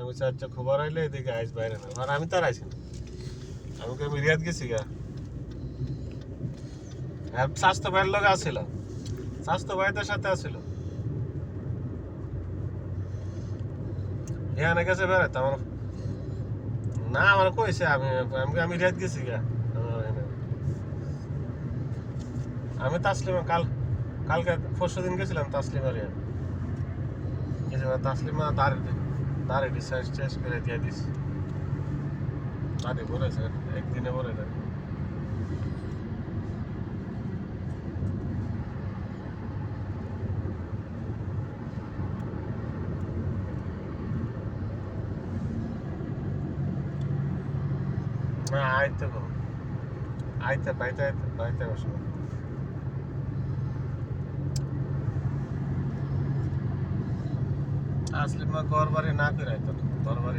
আমি আচ্ছা খবর আইলে এদিকে আইস বাইরে না আর আমি তো আর আইছি না আমি রিয়াদ গেছি গা আর স্বাস্থ্য ভাইয়ের লোক আসছিল স্বাস্থ্য ভাইদের সাথে আসছিল এখানে গেছে বেড়াতে আমার না আমার কইছে আমি রিয়াদ গেছি গা আমি তাসলিমা কালকে পরশু দিন গেছিলাম তাসলিমা রিয়াদ গেছিলাম তাসলিমা দাঁড়ে ডিসাইজ টেস করে দিয়ে দিস দাদি বলেছে একদিনে বলে দেয় না আইতে গো বাইতে বসো তাসলিমা ঘর বাড়ি না করে আইতো ঘর বাড়ি